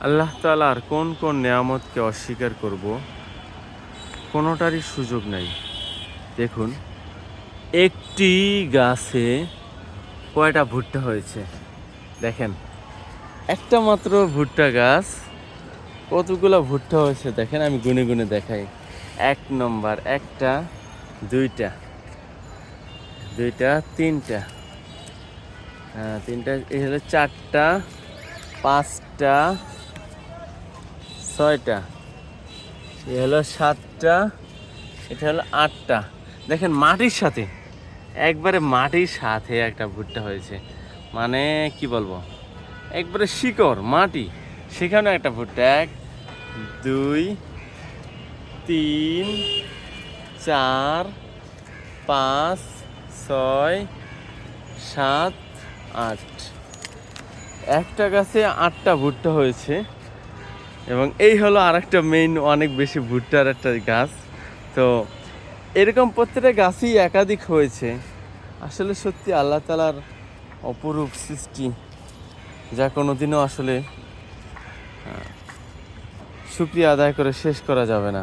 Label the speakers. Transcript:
Speaker 1: আল্লাহ তাআলার কোন কোন নেয়ামতকে অস্বীকার করব, কোনোটারই সুযোগ নাই। দেখুন, একটি গাছে কয়টা ভুট্টা হয়েছে দেখেন। একটা মাত্র ভুট্টা গাছ, কতগুলো ভুট্টা হয়েছে দেখেন, আমি গুনে গুনে দেখাই। এক নম্বর, একটা, দুইটা, দুইটা, তিনটা, তিনটা, এই হলো চারটা, পাঁচটা, ছয়টা, এ হলো সাতটা, এটা হলো আটটা। দেখেন মাটির সাথে, একবারে মাটির সাথে একটা ভুট্টা হয়েছে, মানে কি বলবো, একবারে শিকড় মাটি, সেখানে একটা ভুট্টা। এক, দুই, তিন, চার, পাঁচ, ছয়, সাত, আট। একটা গাছে আটটা ভুট্টা হয়েছে। এবং এই হলো আরেকটা মেইন, অনেক বেশি ভুট্টার একটা গাছ। তো এরকম প্রত্যেকটা গাছই একাধিক হয়েছে। আসলে সত্যি আল্লাহ তাআলার অপরূপ সৃষ্টি, যা কোনোদিনও আসলে শুকরিয়া আদায় করে শেষ করা যাবে না।